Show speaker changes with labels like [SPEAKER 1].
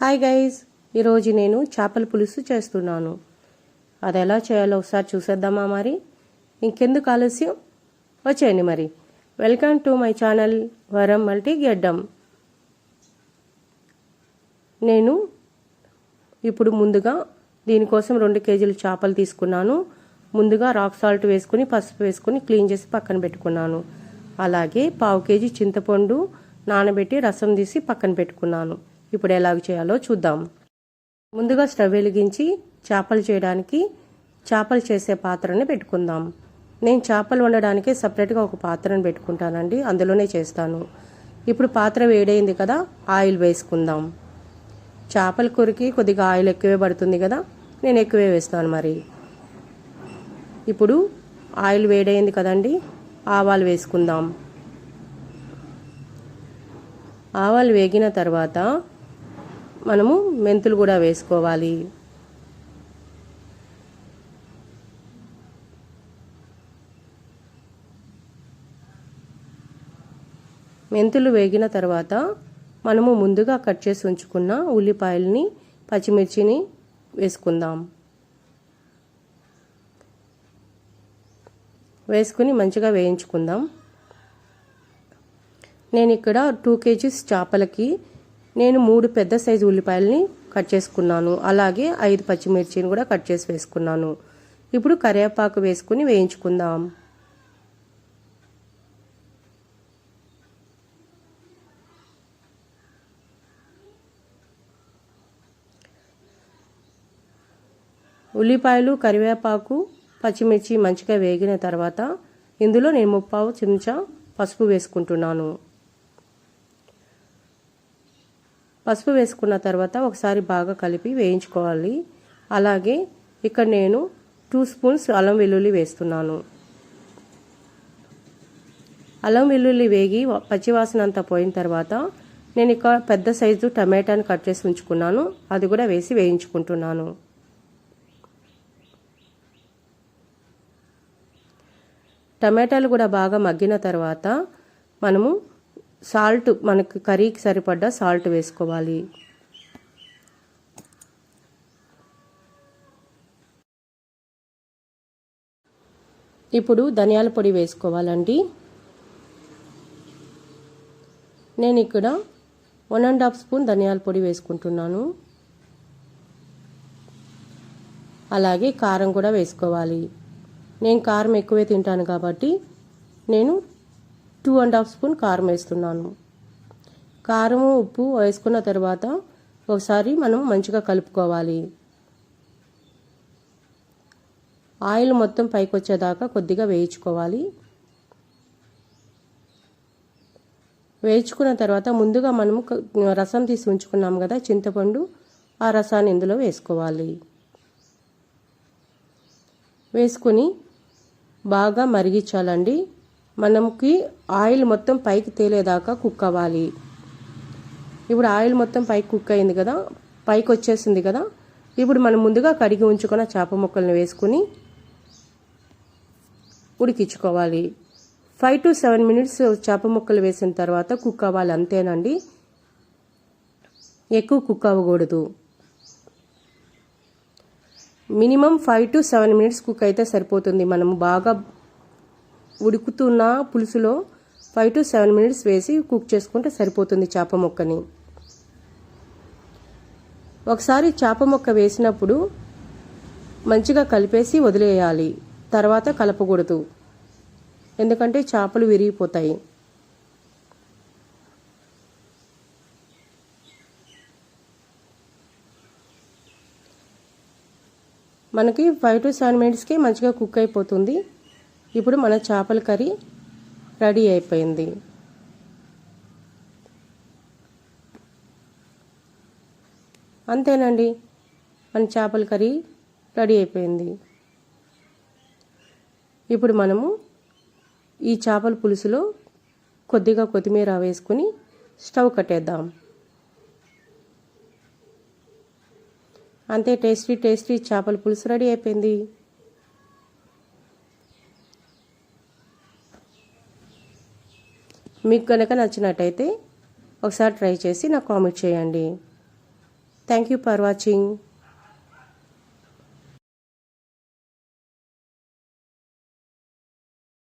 [SPEAKER 1] Hi guys, ఈరోజు నేను చేపల పులుసు చేస్తున్నాను. అది ఎలా చేయాలో ఒకసారి చూసేద్దామా? మరి ఇంకెందుకు ఆలస్యం, వచ్చేయండి మరి. వెల్కమ్ టు మై ఛానల్ వరం మల్టీ గెడ్డం. నేను ఇప్పుడు ముందుగా దీనికోసం 2 కేజీలు చేపలు తీసుకున్నాను. ముందుగా రాక్ సాల్ట్ వేసుకుని పసుపు వేసుకుని క్లీన్ చేసి పక్కన పెట్టుకున్నాను. అలాగే 1/2 కేజీ చింతపండు నానబెట్టి రసం తీసి పక్కన పెట్టుకున్నాను. ఇప్పుడు ఎలాగ చేయాలో చూద్దాం. ముందుగా స్టవ్ వెలిగించి చేపలు చేయడానికి చేపలు చేసే పాత్రని పెట్టుకుందాం. నేను చేపలు వండడానికి సపరేట్గా ఒక పాత్రను పెట్టుకుంటానండి, అందులోనే చేస్తాను. ఇప్పుడు పాత్ర వేడైంది కదా, ఆయిల్ వేసుకుందాం. చేపల కూరకి కొద్దిగా ఆయిల్ ఎక్కువే పడుతుంది కదా, నేను ఎక్కువే వేస్తాను. మరి ఇప్పుడు ఆయిల్ వేడైంది కదండి, ఆవాలు వేసుకుందాం. ఆవాలు వేగిన తర్వాత మనము మెంతులు కూడా వేసుకోవాలి. మెంతులు వేగిన తర్వాత మనము ముందుగా కట్ చేసి ఉంచుకున్న ఉల్లిపాయలని పచ్చిమిర్చిని వేసుకుందాం. వేసుకుని మంచిగా వేయించుకుందాం. నేను ఇక్కడ 2 కేజీస్ చేపలకి నేను 3 పెద్ద సైజు ఉల్లిపాయలని కట్ చేసుకున్నాను. అలాగే 5 పచ్చిమిర్చిని కూడా కట్ చేసి వేసుకున్నాను. ఇప్పుడు కరివేపాకు వేసుకుని వేయించుకుందాం. ఉల్లిపాయలు, కరివేపాకు, పచ్చిమిర్చి మంచిగా వేగిన తర్వాత ఇందులో నేను 3/4 చెంచా పసుపు వేసుకుంటున్నాను. పసుపు వేసుకున్న తర్వాత ఒకసారి బాగా కలిపి వేయించుకోవాలి. అలాగే ఇక్కడ నేను 2 స్పూన్స్ అల్లం వెల్లుల్లి వేస్తున్నాను. అల్లం వెల్లుల్లి వేగి పచ్చివాసన అంతా పోయిన తర్వాత నేను ఇక్కడ పెద్ద సైజు టమాటాని కట్ చేసి ఉంచుకున్నాను, అది కూడా వేసి వేయించుకుంటున్నాను. టమాటాలు కూడా బాగా మగ్గిన తర్వాత మనము సాల్ట్, మనకి కర్రీకి సరిపడ్డ సాల్ట్ వేసుకోవాలి. ఇప్పుడు ధనియాల పొడి వేసుకోవాలండి. నేను ఇక్కడ 1.5 స్పూన్ ధనియాల పొడి వేసుకుంటున్నాను. అలాగే కారం కూడా వేసుకోవాలి. నేను కారం ఎక్కువే తింటాను కాబట్టి నేను 2.5 స్పూన్ కారం వేస్తున్నాను. కారము, ఉప్పు వేసుకున్న తర్వాత ఒకసారి మనం మంచిగా కలుపుకోవాలి. ఆయిల్ మొత్తం పైకి వచ్చేదాకా కొద్దిగా వేయించుకోవాలి. వేయించుకున్న తర్వాత ముందుగా మనము రసం తీసి ఉంచుకున్నాం కదా చింతపండు, ఆ రసాన్ని ఇందులో వేసుకోవాలి. వేసుకుని బాగా మరిగించాలండి. మనకి ఆయిల్ మొత్తం పైకి తేలేదాకా కుక్ అవ్వాలి. ఇప్పుడు ఆయిల్ మొత్తం పైకి కుక్ అయింది కదా, పైకి వచ్చేసింది కదా. ఇప్పుడు మనం ముందుగా కడిగి ఉంచుకున్న చేప ముక్కలను వేసుకుని ఉడికించుకోవాలి. 5 to 7 మినిట్స్ చేప ముక్కలు వేసిన తర్వాత కుక్ అవ్వాలి, అంతేనండి. ఎక్కువ కుక్ అవ్వకూడదు. మినిమం 5 to 7 మినిట్స్ కుక్ అయితే సరిపోతుంది. మనము బాగా ఉడుకుతున్న పులుసులో 5 to 7 మినిట్స్ వేసి కుక్ చేసుకుంటే సరిపోతుంది చేప ముక్కని. ఒకసారి చేప ముక్క వేసినప్పుడు మంచిగా కలిపేసి వదిలేయాలి. తర్వాత కలపకూడదు, ఎందుకంటే చేపలు విరిగిపోతాయి. మనకి 5 to 7 మినిట్స్కి మంచిగా కుక్ అయిపోతుంది. ఇప్పుడు మన చేపల కర్రీ రెడీ అయిపోయింది. అంతేనండి, మన చేపల కర్రీ రెడీ అయిపోయింది. ఇప్పుడు మనము ఈ చేపల పులుసులో కొద్దిగా కొత్తిమీర వేసుకుని స్టవ్ కట్టేద్దాం. అంతే, టేస్టీ చేపల పులుసు రెడీ అయిపోయింది. మీకు కనుక నచ్చినట్టయితే ఒకసారి ట్రై చేసి నాకు కామెంట్ చేయండి. Thank you for watching.